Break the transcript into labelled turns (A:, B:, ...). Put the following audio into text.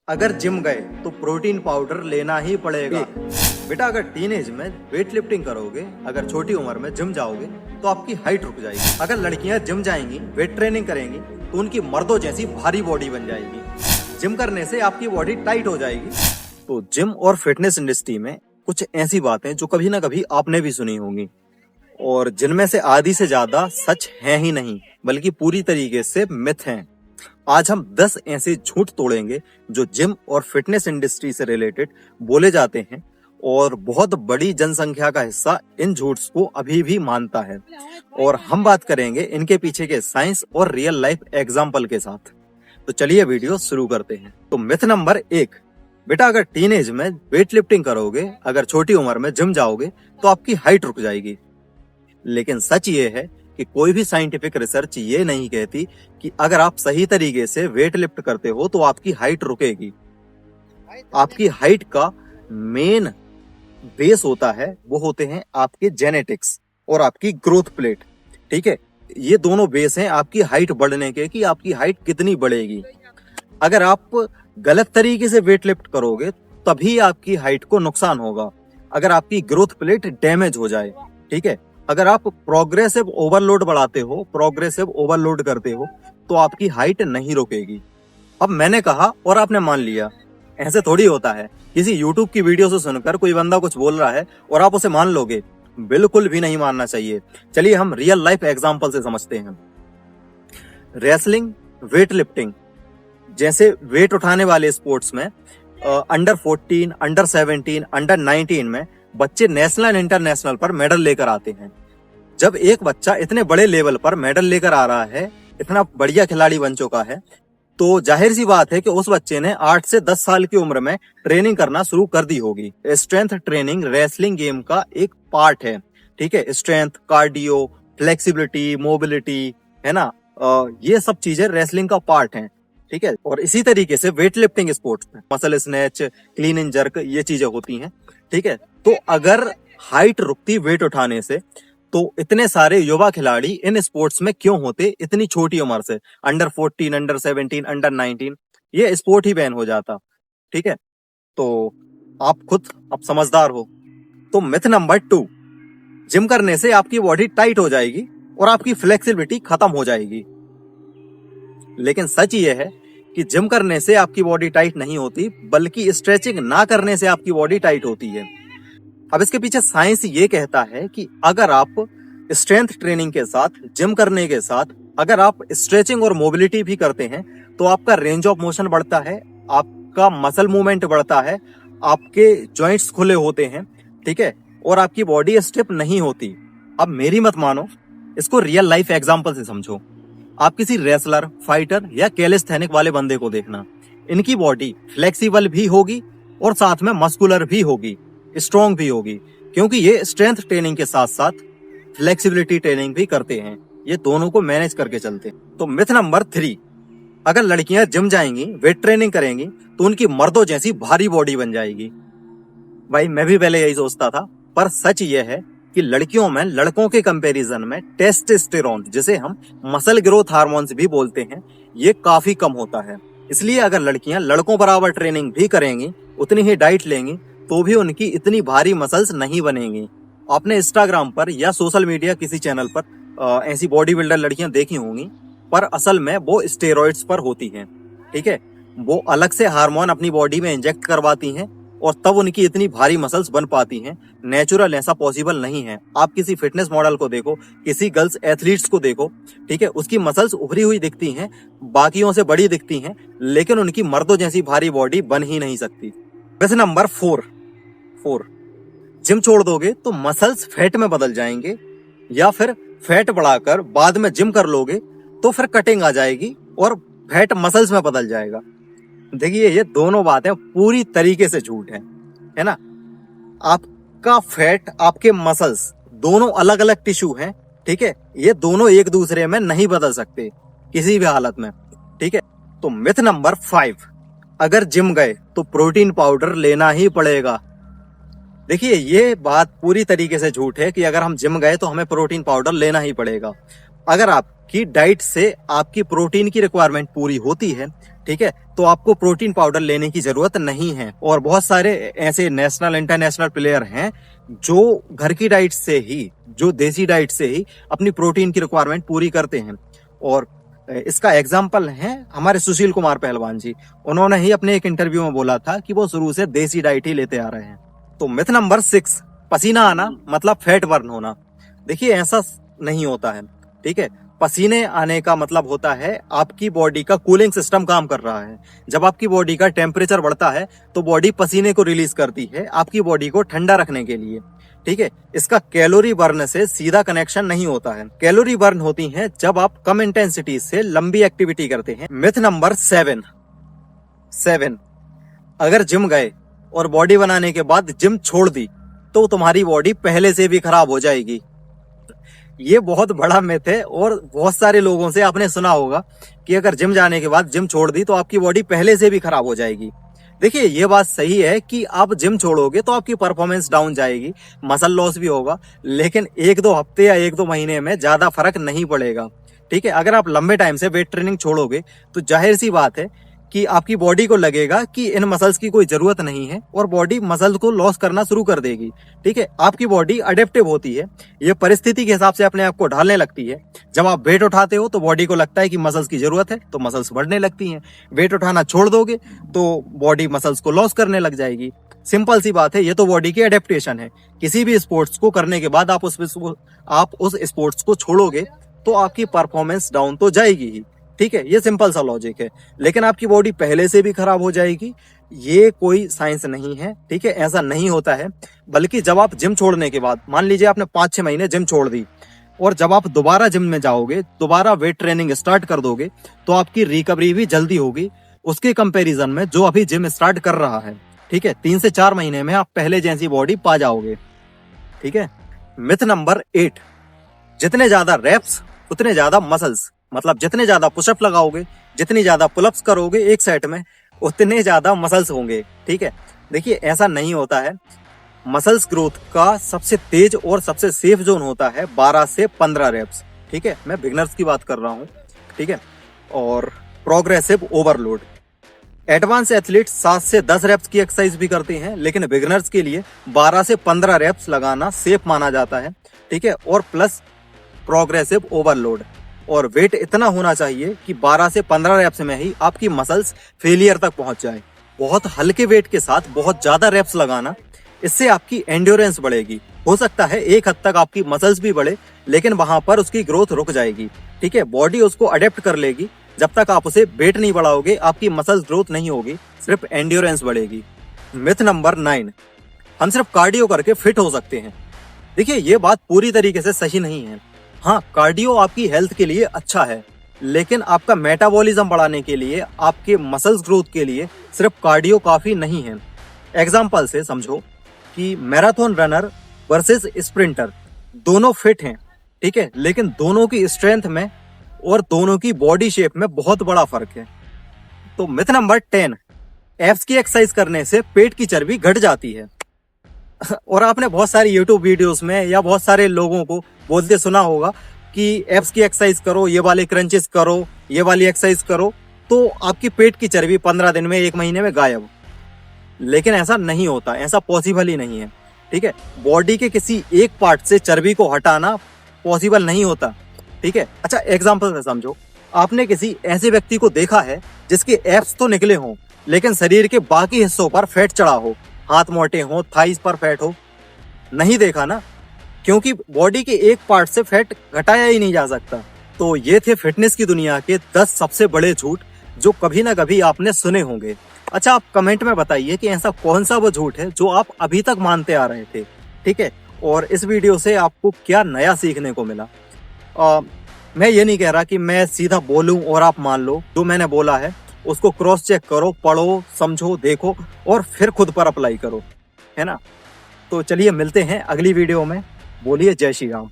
A: अगर जिम गए तो प्रोटीन पाउडर लेना ही पड़ेगा। बेटा अगर टीनेज में वेट लिफ्टिंग करोगे, अगर छोटी उम्र में जिम जाओगे तो आपकी हाइट रुक जाएगी। अगर लड़कियां जिम जाएंगी, वेट ट्रेनिंग करेंगी तो उनकी मर्दों जैसी भारी बॉडी बन जाएगी। जिम करने से आपकी बॉडी टाइट हो जाएगी। तो जिम और फिटनेस इंडस्ट्री में कुछ ऐसी बातें जो कभी ना कभी आपने भी सुनी होंगी और जिनमें से आधी से ज्यादा सच है ही नहीं बल्कि पूरी तरीके से मिथ हैं। आज हम 10 ऐसे झूठ तोड़ेंगे जो जिम और फिटनेस इंडस्ट्री से रिलेटेड बोले जाते हैं और बहुत बड़ी जनसंख्या का हिस्सा इन झूठों को अभी भी मानता है। और हम बात करेंगे इनके पीछे के साइंस और रियल लाइफ एग्जाम्पल के साथ। तो चलिए वीडियो शुरू करते हैं। तो मिथ नंबर 1, बेटा अगर टीनेज में वेट लिफ्टिंग करोगे, अगर छोटी उम्र में जिम जाओगे तो आपकी हाइट रुक जाएगी। लेकिन सच ये है कि कोई भी साइंटिफिक रिसर्च ये नहीं कहती कि अगर आप सही तरीके से वेट लिफ्ट करते हो तो आपकी हाइट रुकेगी। आपकी हाइट का मेन बेस होता है, वो होते हैं आपके जेनेटिक्स और आपकी ग्रोथ प्लेट। ठीक है, ये दोनों बेस हैं आपकी हाइट बढ़ने के कि आपकी हाइट कितनी बढ़ेगी। अगर आप गलत तरीके से वेट लिफ्ट करोगे तभी आपकी हाइट को नुकसान होगा। अगर आपकी ग्रोथ प्लेट डैमेज हो जाए, ठीक है, अगर आप प्रोग्रेसिव ओवरलोड बढ़ाते हो, प्रोग्रेसिव ओवरलोड करते हो तो आपकी हाइट नहीं रुकेगी। अब मैंने कहा और आपने मान लिया, ऐसे थोड़ी होता है। किसी YouTube की वीडियो से सुनकर कोई बंदा कुछ बोल रहा है और आप उसे मान लोगे, बिल्कुल भी नहीं मानना चाहिए। चलिए हम रियल लाइफ एग्जांपल से समझते हैं। रेसलिंग, वेट लिफ्टिंग जैसे वेट उठाने वाले स्पोर्ट्स में अंडर 14, अंडर 17, अंडर 19 में बच्चे नेशनल इंटरनेशनल पर मेडल लेकर आते हैं। जब एक बच्चा इतने बड़े लेवल पर मेडल लेकर आ रहा है, इतना बढ़िया खिलाड़ी बन चुका है, तो जाहिर सी बात है कि उस बच्चे ने 8 से 10 साल की उम्र में ट्रेनिंग करना शुरू कर दी होगी। स्ट्रेंथ ट्रेनिंग रेसलिंग गेम का एक पार्ट है। ठीक है, स्ट्रेंथ, कार्डियो, फ्लेक्सिबिलिटी, मोबिलिटी, है ना, ये सब चीजें रेसलिंग का पार्ट है। ठीक है, और इसी तरीके से वेट लिफ्टिंग स्पोर्ट्स में muscle snatch, clean and jerk, ये चीजें होती हैं। ठीक है, तो अगर हाइट रुकती वेट उठाने से तो इतने सारे युवा खिलाड़ी इन स्पोर्ट्स में क्यों होते इतनी छोटी उम्र से? अंडर 14, अंडर 17, अंडर 19, ये स्पोर्ट ही बैन हो जाता। ठीक है, तो आप खुद अब समझदार हो। तो मिथ नंबर 2, जिम करने से आपकी बॉडी टाइट हो जाएगी और आपकी फ्लेक्सिबिलिटी खत्म हो जाएगी। लेकिन सच ये है कि जिम करने से आपकी बॉडी टाइट नहीं होती बल्कि स्ट्रेचिंग ना करने से आपकी बॉडी टाइट होती है। अब इसके पीछे साइंस ये कहता है कि अगर आप स्ट्रेंथ ट्रेनिंग के साथ, जिम करने के साथ अगर आप स्ट्रेचिंग और मोबिलिटी भी करते हैं तो आपका रेंज ऑफ मोशन बढ़ता है, आपका मसल मूवमेंट बढ़ता है, आपके जॉइंट्स खुले होते हैं। ठीक है, और आपकी बॉडी स्टिफ नहीं होती। अब मेरी मत मानो, इसको रियल लाइफ एग्जांपल से समझो। आप किसी रेसलर, फाइटर या कैलिस्थेनिक वाले बंदे को देखना, इनकी बॉडी फ्लेक्सिबल भी होगी और साथ में मस्कुलर भी होगी, स्ट्रॉन्ग भी होगी, क्योंकि ये स्ट्रेंथ ट्रेनिंग के साथ साथ फ्लेक्सिबिलिटी ट्रेनिंग भी करते हैं। ये दोनों को मैनेज करके चलते हैं। तो मिथ नंबर 3, अगर लड़कियां जिम जाएंगी, वेट ट्रेनिंग करेंगी तो उनकी मर्दों जैसी भारी बॉडी बन जाएगी। भाई मैं भी पहले यही सोचता था, पर सच ये है कि लड़कियों में लड़कों के कंपैरिजन में टेस्टोस्टेरोन, जिसे हम मसल ग्रोथ हार्मोन्स भी बोलते हैं, ये काफी कम होता है। इसलिए अगर लड़कियां लड़कों बराबर ट्रेनिंग भी करेंगी, उतनी ही डाइट लेंगी, तो भी उनकी इतनी भारी मसल्स नहीं बनेंगी। आपने इंस्टाग्राम पर या सोशल मीडिया किसी चैनल पर ऐसी बॉडी बिल्डर लड़कियां देखी होंगी, पर असल में वो स्टेरॉइड्स पर होती हैं। ठीक है, वो अलग से हार्मोन अपनी बॉडी में इंजेक्ट करवाती हैं और तब उनकी इतनी भारी मसल्स बन पाती हैं। नेचुरल ऐसा पॉसिबल नहीं है। आप किसी फिटनेस मॉडल को देखो, किसी गर्ल्स एथलीट्स को देखो, ठीक है, उसकी मसल्स उभरी हुई दिखती हैं, बाकियों से बड़ी दिखती हैं, लेकिन उनकी मर्दों जैसी भारी बॉडी बन ही नहीं सकती। वैसे नंबर 4, जिम छोड़ दोगे तो मसल्स फैट में बदल जाएंगे, या फिर फैट बढ़ाकर बाद में जिम कर लोगे तो फिर कटिंग आ जाएगी और फैट मसल्स में बदल जाएगा। देखिए ये दोनों बातें पूरी तरीके से झूठ है ना। आपका फैट, आपके मसल्स दोनों अलग अलग टिश्यू हैं। ठीक है, ये दोनों एक दूसरे में नहीं बदल सकते किसी भी हालत में। ठीक है, तो मिथ नंबर 5, अगर जिम गए तो प्रोटीन पाउडर लेना ही पड़ेगा। देखिए ये बात पूरी तरीके से झूठ है कि अगर हम जिम गए तो हमें प्रोटीन पाउडर लेना ही पड़ेगा। अगर आपकी डाइट से आपकी प्रोटीन की रिक्वायरमेंट पूरी होती है ठीक है, तो आपको प्रोटीन पाउडर लेने की जरूरत नहीं है। और बहुत सारे ऐसे नेशनल इंटरनेशनल प्लेयर हैं जो घर की डाइट से ही, जो देसी डाइट से ही अपनी प्रोटीन की रिक्वायरमेंट पूरी करते हैं। और इसका एग्जाम्पल है हमारे सुशील कुमार पहलवान जी। उन्होंने ही अपने एक इंटरव्यू में बोला था कि वो शुरू से देसी डाइट ही लेते आ रहे हैं। तो मिथ नंबर 6, पसीना आना मतलब फैट बर्न होना। देखिए ऐसा नहीं होता है, ठीक है। पसीने आने का मतलब होता है आपकी बॉडी का कूलिंग सिस्टम काम कर रहा है। जब आपकी बॉडी का टेम्परेचर बढ़ता है तो बॉडी पसीने को रिलीज करती है आपकी बॉडी को ठंडा रखने के लिए, ठीक है। इसका कैलोरी बर्न से सीधा कनेक्शन नहीं होता है। कैलोरी बर्न होती है जब आप कम इंटेंसिटी से लंबी एक्टिविटी करते हैं। मिथ नंबर 7, अगर जिम गए और बॉडी बनाने के बाद जिम छोड़ दी तो तुम्हारी बॉडी पहले से भी खराब हो जाएगी। ये बहुत बड़ा मिथ है और बहुत सारे लोगों से आपने सुना होगा कि अगर जिम जाने के बाद जिम छोड़ दी तो आपकी बॉडी पहले से भी खराब हो जाएगी। देखिए ये बात सही है कि आप जिम छोड़ोगे तो आपकी परफॉर्मेंस डाउन जाएगी, मसल लॉस भी होगा, लेकिन 1-2 हफ्ते या 1-2 महीने में ज्यादा फर्क नहीं पड़ेगा, ठीक है। अगर आप लंबे टाइम से वेट ट्रेनिंग छोड़ोगे तो जाहिर सी बात है कि आपकी बॉडी को लगेगा कि इन मसल्स की कोई जरूरत नहीं है और बॉडी मसल्स को लॉस करना शुरू कर देगी, ठीक है। आपकी बॉडी अडेप्टिव होती है, ये परिस्थिति के हिसाब से अपने आप को ढालने लगती है। जब आप वेट उठाते हो तो बॉडी को लगता है कि मसल्स की जरूरत है तो मसल्स बढ़ने लगती हैं। वेट उठाना छोड़ दोगे तो बॉडी मसल्स को लॉस करने लग जाएगी। सिंपल सी बात है, ये तो बॉडी की अडेप्टेशन है। किसी भी स्पोर्ट्स को करने के बाद आप उस स्पोर्ट्स को छोड़ोगे तो आपकी परफॉर्मेंस डाउन तो जाएगी ही, ठीक है। ये सिंपल सा लॉजिक है, लेकिन आपकी बॉडी पहले से भी खराब हो जाएगी, ये कोई साइंस नहीं है, ठीक है। ऐसा नहीं होता है। बल्कि जब आप जिम छोड़ने के बाद, मान लीजिए आपने 5-6 महीने जिम छोड़ दी और जब आप दोबारा जिम में जाओगे, दोबारा वेट ट्रेनिंग स्टार्ट कर दोगे तो आपकी रिकवरी भी जल्दी होगी उसके कंपैरिजन में जो अभी जिम स्टार्ट कर रहा है, ठीक है। 3 से 4 महीने में आप पहले जैसी बॉडी पा जाओगे, ठीक है। मिथ नंबर 8, जितने ज्यादा रेप्स उतने ज्यादा मसल्स। मतलब जितने ज्यादा पुशअप लगाओगे, जितनी ज्यादा पुलअप्स करोगे एक सेट में, उतने ज्यादा मसल्स होंगे, ठीक है। देखिए ऐसा नहीं होता है। मसल्स ग्रोथ का सबसे तेज और सबसे सेफ जोन होता है 12 से 15 रेप्स, ठीक है। मैं बिगनर्स की बात कर रहा हूँ, ठीक है। और प्रोग्रेसिव ओवरलोड, एडवांस एथलीट 7 से 10 रेप्स की एक्सरसाइज भी करते हैं, लेकिन बिगनर्स के लिए 12 से 15 रेप्स लगाना सेफ माना जाता है, ठीक है। और प्लस प्रोग्रेसिव ओवरलोड, और वेट इतना होना चाहिए कि 12 से 15 रेप्स में ही आपकी मसल्स फेलियर तक पहुंच जाए। बहुत हल्के वेट के साथ बहुत ज्यादा रेप्स लगाना, इससे आपकी एंड्योरेंस बढ़ेगी। हो सकता है एक हद तक आपकी मसल्स भी बढ़े, लेकिन वहां पर उसकी ग्रोथ रुक जाएगी, ठीक है। बॉडी उसको अडेप्ट कर लेगी। जब तक आप उसे वेट नहीं बढ़ाओगे आपकी मसल्स ग्रोथ नहीं होगी, सिर्फ एंड्योरेंस बढ़ेगी। मिथ नंबर 9, हम सिर्फ कार्डियो करके फिट हो सकते हैं। देखिए ये बात पूरी तरीके से सही नहीं है। हाँ, कार्डियो आपकी हेल्थ के लिए अच्छा है, लेकिन आपका मेटाबॉलिज्म बढ़ाने के लिए, आपके मसल्स ग्रोथ के लिए सिर्फ कार्डियो काफी नहीं है। एग्जांपल से समझो कि मैराथन रनर वर्सेस स्प्रिंटर दोनों फिट हैं, ठीक है, लेकिन दोनों की स्ट्रेंथ में और दोनों की बॉडी शेप में बहुत बड़ा फर्क है। तो मिथ नंबर 10, एब्स की एक्सरसाइज करने से पेट की चर्बी घट जाती है। और आपने बहुत सारी यूट्यूब वीडियोस में या बहुत सारे लोगों को बोलते सुना होगा कि एब्स की एक्सरसाइज करो, ये वाले क्रंचेस करो, ये वाली एक्सरसाइज करो तो आपकी पेट की चर्बी 15 दिन में, 1 महीने में गायब। लेकिन ऐसा नहीं होता, ऐसा पॉसिबल ही नहीं है, ठीक है। बॉडी के किसी एक पार्ट से चर्बी को हटाना पॉसिबल नहीं होता, ठीक है। अच्छा एग्जाम्पल से समझो, आपने किसी ऐसे व्यक्ति को देखा है जिसके एब्स तो निकले हों लेकिन शरीर के बाकी हिस्सों पर फैट चढ़ा हो, हाथ मोटे हो, थाइस पर फैट हो? नहीं देखा ना, क्योंकि बॉडी के एक पार्ट से फैट घटाया ही नहीं जा सकता। तो ये थे फिटनेस की दुनिया के 10 सबसे बड़े झूठ जो कभी ना कभी आपने सुने होंगे। अच्छा आप कमेंट में बताइए कि ऐसा कौन सा वो झूठ है जो आप अभी तक मानते आ रहे थे, ठीक है। और इस वीडियो से आपको क्या नया सीखने को मिला। मैं ये नहीं कह रहा कि मैं सीधा बोलूं और आप मान लो। जो मैंने बोला है उसको क्रॉस चेक करो, पढ़ो, समझो, देखो और फिर खुद पर अप्लाई करो, है ना। तो चलिए मिलते हैं अगली वीडियो में। बोलिए जय श्री राम।